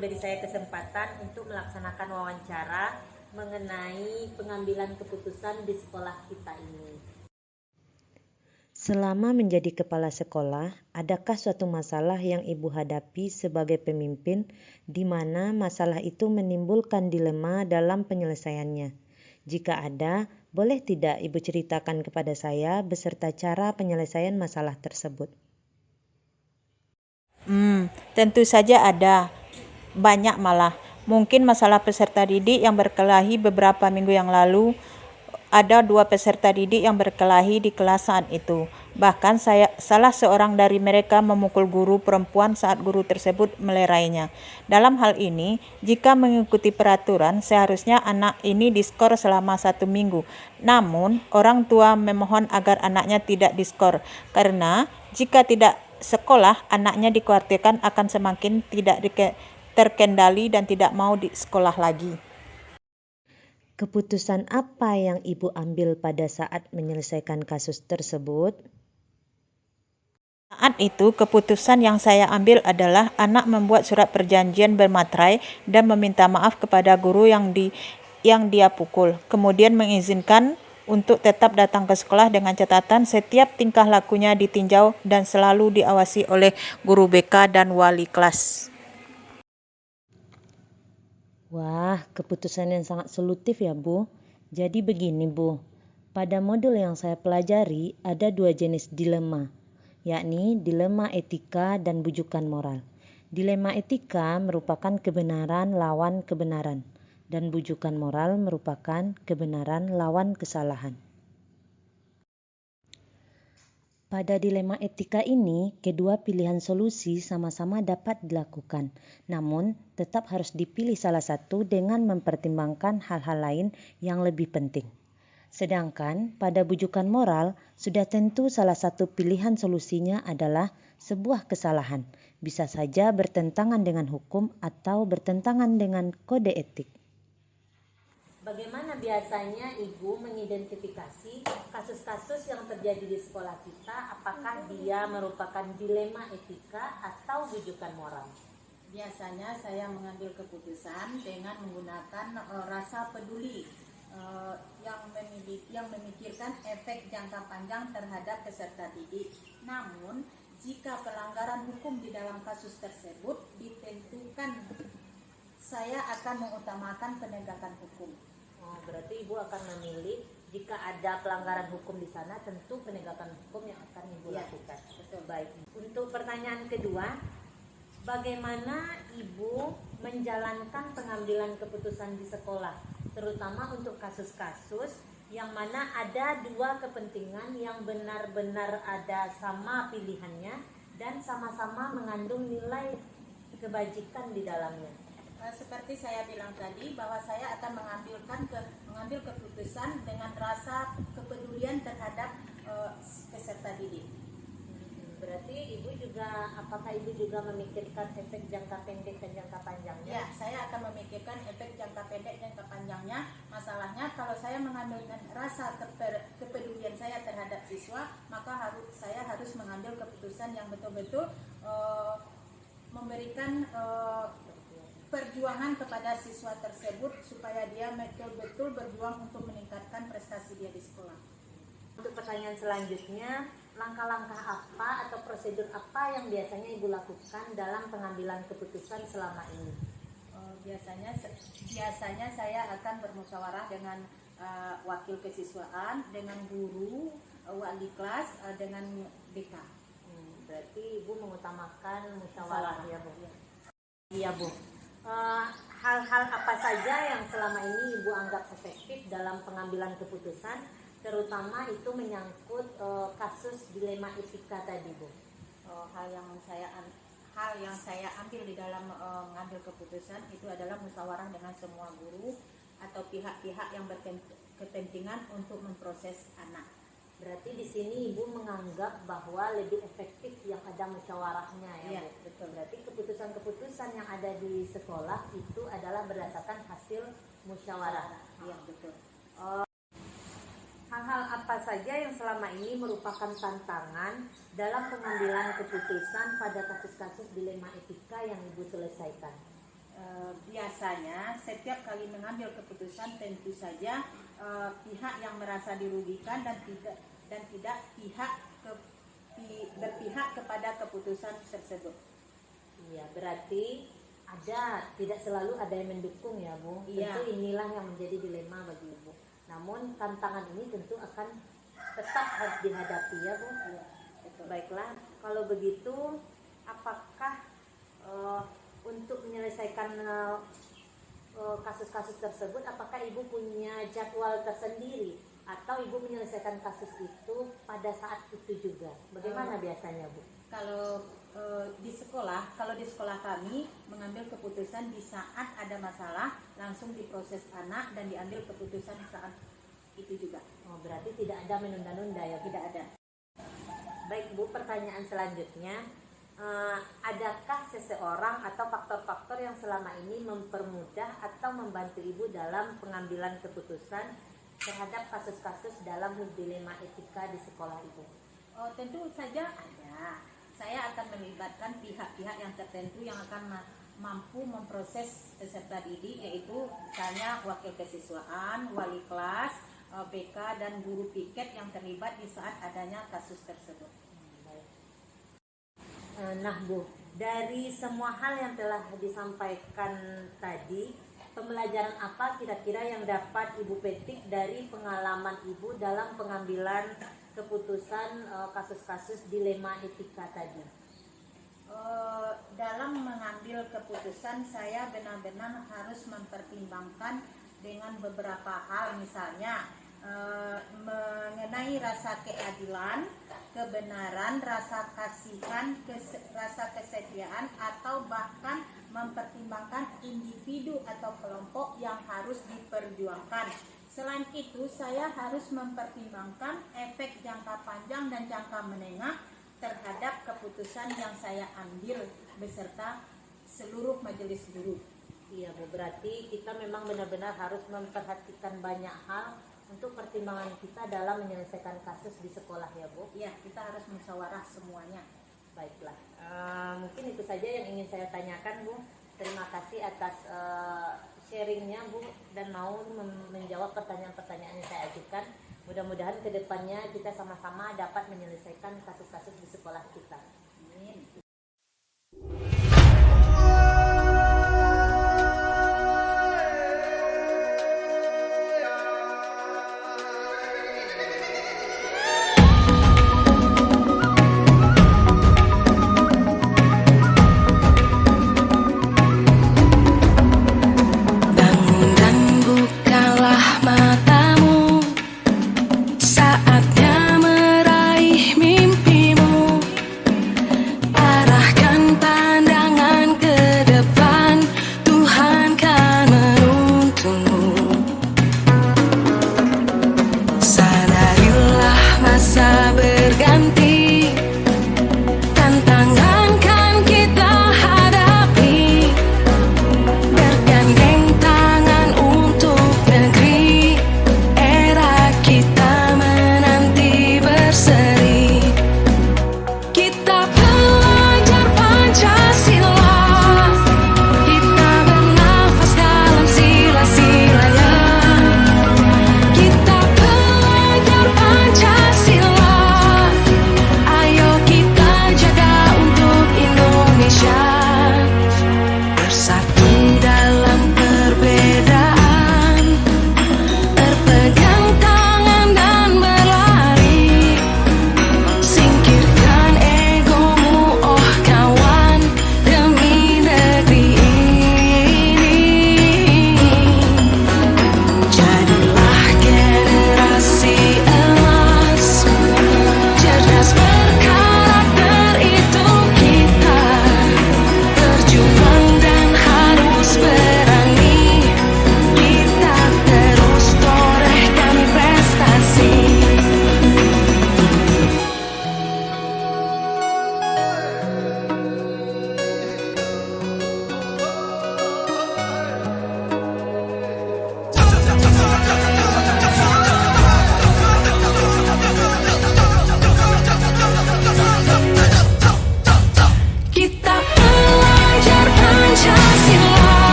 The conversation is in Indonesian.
memberi saya kesempatan untuk melaksanakan wawancara mengenai pengambilan keputusan di sekolah kita ini. Selama menjadi kepala sekolah, adakah suatu masalah yang Ibu hadapi sebagai pemimpin di mana masalah itu menimbulkan dilema dalam penyelesaiannya? Jika ada, boleh tidak Ibu ceritakan kepada saya beserta cara penyelesaian masalah tersebut? Tentu saja ada. Banyak malah. Mungkin masalah peserta didik yang berkelahi beberapa minggu yang lalu. Ada 2 peserta didik yang berkelahi di kelas saat itu. Bahkan salah seorang dari mereka memukul guru perempuan saat guru tersebut melerainya. Dalam hal ini, jika mengikuti peraturan, seharusnya anak ini diskor selama 1 minggu. Namun, orang tua memohon agar anaknya tidak diskor, karena jika tidak sekolah, anaknya dikhawatirkan akan semakin tidak terkendali dan tidak mau di sekolah lagi. Keputusan apa yang Ibu ambil pada saat menyelesaikan kasus tersebut? Saat itu, keputusan yang saya ambil adalah anak membuat surat perjanjian bermaterai dan meminta maaf kepada guru yang dia pukul. Kemudian mengizinkan untuk tetap datang ke sekolah dengan catatan setiap tingkah lakunya ditinjau dan selalu diawasi oleh guru BK dan wali kelas. Wah, keputusan yang sangat solutif ya, Bu. Jadi begini, Bu. Pada modul yang saya pelajari, ada 2 jenis dilema, yakni dilema etika dan bujukan moral. Dilema etika merupakan kebenaran lawan kebenaran, dan bujukan moral merupakan kebenaran lawan kesalahan. Pada dilema etika ini, kedua pilihan solusi sama-sama dapat dilakukan, namun tetap harus dipilih salah satu dengan mempertimbangkan hal-hal lain yang lebih penting. Sedangkan pada bujukan moral, sudah tentu salah satu pilihan solusinya adalah sebuah kesalahan, bisa saja bertentangan dengan hukum atau bertentangan dengan kode etik. Bagaimana biasanya Ibu mengidentifikasi kasus-kasus yang terjadi di sekolah kita, apakah dia merupakan dilema etika atau bujukan moral? Biasanya saya mengambil keputusan dengan menggunakan rasa peduli yang memikirkan efek jangka panjang terhadap peserta didik. Namun, jika pelanggaran hukum di dalam kasus tersebut ditentukan, saya akan mengutamakan penegakan hukum. Berarti Ibu akan memilih jika ada pelanggaran hukum di sana, tentu penegakan hukum yang akan Ibu lakukan. Betul. Baik. Untuk pertanyaan kedua, bagaimana Ibu menjalankan pengambilan keputusan di sekolah, terutama untuk kasus-kasus yang mana ada 2 kepentingan yang benar-benar ada sama pilihannya dan sama-sama mengandung nilai kebajikan di dalamnya? Seperti saya bilang tadi, bahwa saya akan mengambil keputusan dengan rasa kepedulian terhadap peserta didik. Berarti apakah Ibu juga memikirkan efek jangka pendek dan jangka panjangnya? Ya, saya akan memikirkan efek jangka pendek dan jangka panjangnya. Masalahnya kalau saya mengambil rasa kepedulian saya terhadap siswa, maka saya harus mengambil keputusan yang betul-betul memberikan perjuangan kepada siswa tersebut supaya dia betul-betul berjuang untuk meningkatkan prestasi dia di sekolah. Untuk pertanyaan selanjutnya, langkah-langkah apa atau prosedur apa yang biasanya Ibu lakukan dalam pengambilan keputusan selama ini? Biasanya saya akan bermusyawarah dengan wakil kesiswaan, dengan guru, wali kelas, dengan BK. Berarti Ibu mengutamakan musyawarah ya, Bu? Iya, Bu. Hal-hal apa saja yang selama ini Ibu anggap efektif dalam pengambilan keputusan, terutama itu menyangkut kasus dilema etika tadi, Bu? Hal yang saya ambil di dalam mengambil keputusan itu adalah musyawarah dengan semua guru atau pihak-pihak yang berkepentingan untuk memproses anak. Berarti di sini Ibu menganggap bahwa lebih efektif yang ada musyawarahnya ya, Bu? Betul. Berarti keputusan-keputusan yang ada di sekolah itu adalah berdasarkan hasil musyawarah. Iya, betul. Hal-hal apa saja yang selama ini merupakan tantangan dalam pengambilan keputusan pada kasus-kasus dilema etika yang Ibu selesaikan? biasanya setiap kali mengambil keputusan tentu saja pihak yang merasa dirugikan dan tidak berpihak kepada keputusan tersebut. Iya, berarti tidak selalu ada yang mendukung ya Bu. Iya. Tentu inilah yang menjadi dilema bagi Ibu. Namun tantangan ini tentu akan tetap harus dihadapi ya Bu. Iya, betul. Baiklah, kalau begitu apakah untuk menyelesaikan kasus-kasus tersebut, apakah Ibu punya jadwal tersendiri atau Ibu menyelesaikan kasus itu pada saat itu juga? Bagaimana biasanya Bu? Kalau di sekolah kami mengambil keputusan di saat ada masalah langsung diproses anak dan diambil keputusan saat itu juga. Oh, berarti tidak ada menunda-nunda ya? Tidak ada. Baik Bu, pertanyaan selanjutnya, adakah seseorang atau faktor-faktor yang selama ini mempermudah atau membantu Ibu dalam pengambilan keputusan terhadap kasus-kasus dalam dilema etika di sekolah Ibu? Oh, tentu saja ada. Saya akan melibatkan pihak-pihak yang tertentu yang akan mampu memproses peserta didik, yaitu misalnya wakil kesiswaan, wali kelas, BK, dan guru piket yang terlibat di saat adanya kasus tersebut. Nah Bu, dari semua hal yang telah disampaikan tadi, pembelajaran apa kira-kira yang dapat Ibu petik dari pengalaman Ibu dalam pengambilan keputusan kasus-kasus dilema etika tadi? Dalam mengambil keputusan saya benar-benar harus mempertimbangkan dengan beberapa hal, misalnya mengenai rasa keadilan, kebenaran, rasa kasihan, rasa kesetiaan, atau bahkan mempertimbangkan individu atau kelompok yang harus diperjuangkan. Selain itu, saya harus mempertimbangkan efek jangka panjang dan jangka menengah terhadap keputusan yang saya ambil beserta seluruh majelis guru. Iya Bu, berarti kita memang benar-benar harus memperhatikan banyak hal untuk pertimbangan kita dalam menyelesaikan kasus di sekolah ya Bu. Ya, kita harus musyawarah semuanya. Baiklah, mungkin itu saja yang ingin saya tanyakan Bu. Terima kasih atas sharingnya Bu, dan mau menjawab pertanyaan-pertanyaan yang saya ajukan. Mudah-mudahan kedepannya kita sama-sama dapat menyelesaikan kasus-kasus di sekolah kita. Amin.